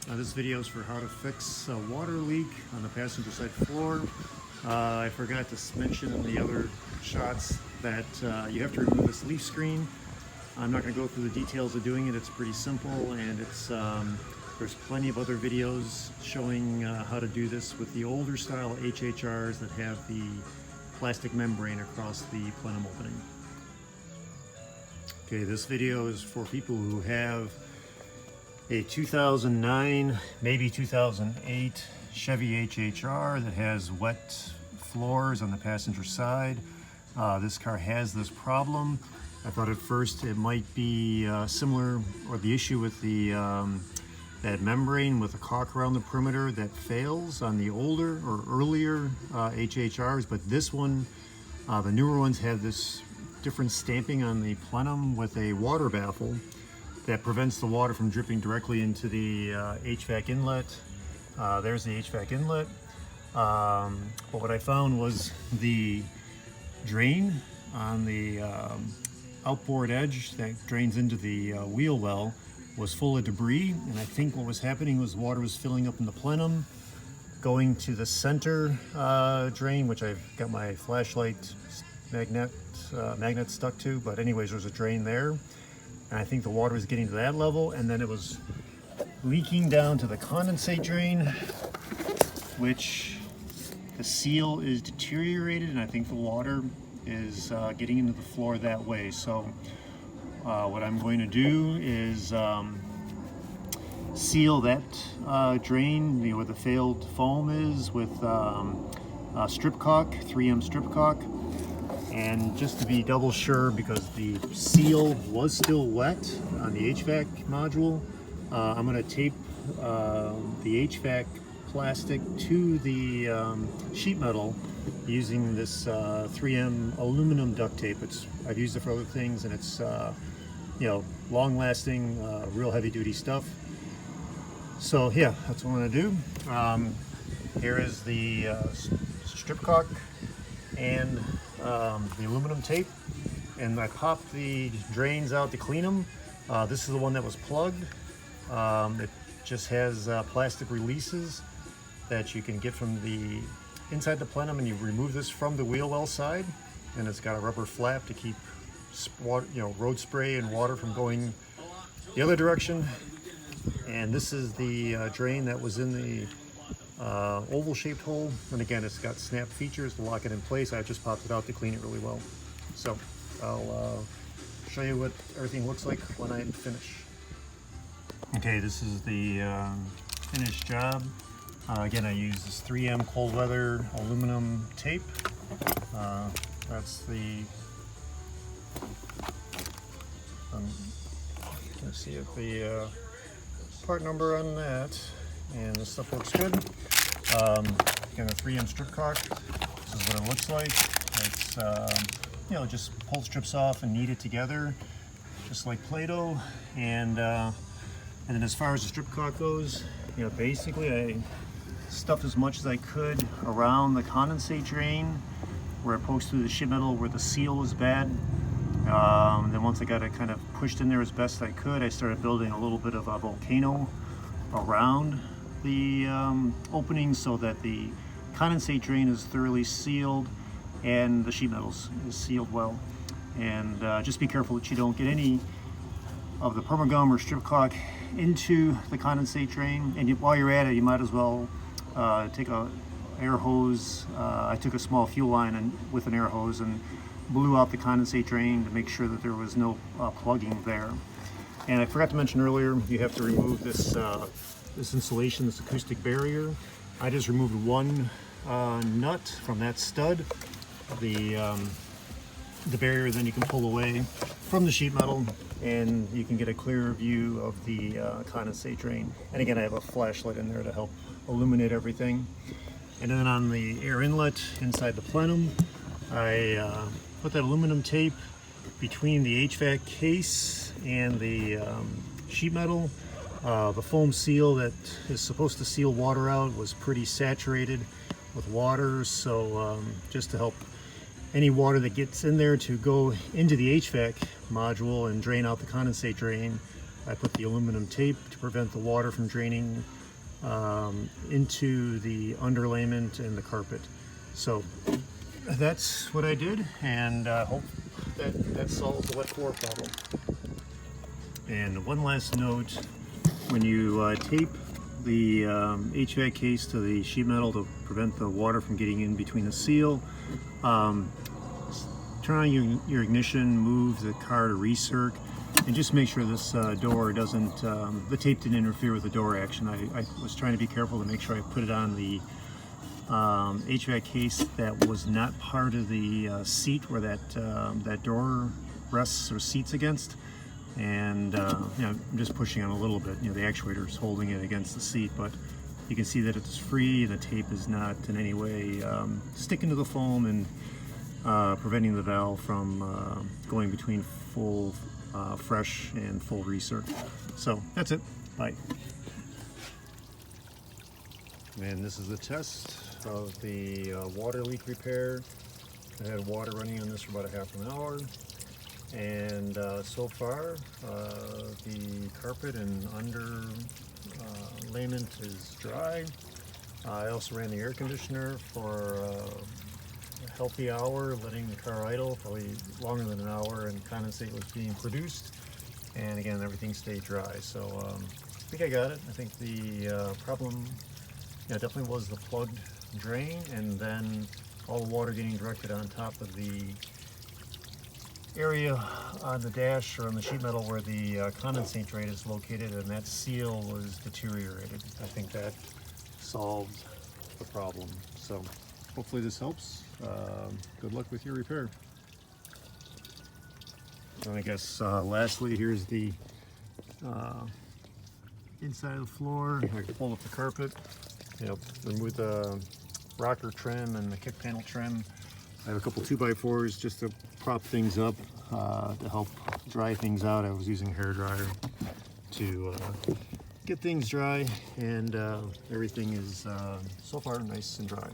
This video is for how to fix a water leak on the passenger side floor. I forgot to mention in the other shots that you have to remove this leaf screen. I'm not going to go through the details of doing it. It's pretty simple, and there's plenty of other videos showing how to do this with the older style HHRs that have the plastic membrane across the plenum opening. Okay, this video is for people who have a 2009, maybe 2008 Chevy HHR that has wet floors on the passenger side. This car has this problem. I thought at first it might be similar, or the issue with the that membrane with the caulk around the perimeter that fails on the older or earlier HHRs, but this one, the newer ones, have this different stamping on the plenum with a water baffle that prevents the water from dripping directly into the HVAC inlet. There's the HVAC inlet. But what I found was the drain on the outboard edge that drains into the wheel well was full of debris, and I think what was happening was water was filling up in the plenum, going to the center drain, which I've got my flashlight magnet stuck to, but anyways, there's a drain there. And I think the water was getting to that level, and then it was leaking down to the condensate drain, which the seal is deteriorated, and I think the water is getting into the floor that way. So what I'm going to do is seal that drain where the failed foam is with strip caulk, 3M strip caulk. And just to be double sure, because the seal was still wet on the HVAC module, I'm going to tape the HVAC plastic to the sheet metal using this 3M aluminum duct tape. I've used it for other things, and it's long-lasting, real heavy-duty stuff. So yeah, that's what I'm going to do. Here is the strip caulk and the aluminum tape, and I popped the drains out to clean them. This is the one that was plugged. It just has plastic releases that you can get from the inside the plenum, and you remove this from the wheel well side, and it's got a rubber flap to keep road spray and water from going the other direction. And this is the drain that was in the oval shaped hole, and again, it's got snap features to lock it in place. I just popped it out to clean it really well. So I'll show you what everything looks like when I finish. Okay, this is the finished job. Again, I use this 3M cold weather aluminum tape. That's the let's see if the part number on that, and this stuff looks good. Again, the 3M strip caulk. This is what it looks like. It's just pull strips off and knead it together, just like Play-Doh. And then as far as the strip caulk goes, basically I stuffed as much as I could around the condensate drain where it pokes through the sheet metal where the seal was bad. Then once I got it kind of pushed in there as best I could, I started building a little bit of a volcano around the opening so that the condensate drain is thoroughly sealed and the sheet metal is sealed well. And just be careful that you don't get any of the permagum or strip caulk into the condensate drain. And while you're at it, you might as well take a air hose. I took a small fuel line with an air hose and blew out the condensate drain to make sure that there was no plugging there. And I forgot to mention earlier, you have to remove this this insulation, this acoustic barrier. I just removed one nut from that stud. The barrier then you can pull away from the sheet metal, and you can get a clearer view of the condensate drain. And again, I have a flashlight in there to help illuminate everything. And then on the air inlet inside the plenum, I put that aluminum tape between the HVAC case and the sheet metal. The foam seal that is supposed to seal water out was pretty saturated with water, so just to help any water that gets in there to go into the HVAC module and drain out the condensate drain, I put the aluminum tape to prevent the water from draining into the underlayment and the carpet. So that's what I did, and hope that solves the wet floor problem. And one last note, when you tape the HVAC case to the sheet metal to prevent the water from getting in between the seal, turn on your ignition, move the car to recirc, and just make sure this door doesn't, the tape didn't interfere with the door action. I was trying to be careful to make sure I put it on the HVAC case that was not part of the seat where that door rests or seats against. And I'm just pushing on a little bit. The actuator is holding it against the seat, but you can see that it's free. The tape is not in any way sticking to the foam and preventing the valve from going between full fresh and full recirc. So that's it. Bye. And this is the test of the water leak repair. I had water running on this for about a half an hour. And so far, the carpet and under layment is dry. I also ran the air conditioner for a healthy hour, letting the car idle, probably longer than an hour, and condensate was being produced. And again, everything stayed dry. So I think I got it. I think the problem definitely was the plugged drain, and then all the water getting directed on top of the area on the dash or on the sheet metal where the condensate drain is located, and that seal was deteriorated. I think that solved the problem. So hopefully this helps. Good luck with your repair. And I guess lastly, here's the inside of the floor. I can pull up the carpet, remove the rocker trim and the kick panel trim. I have a couple 2x4s just to prop things up to help dry things out. I was using a hair dryer to get things dry, and everything is so far nice and dry.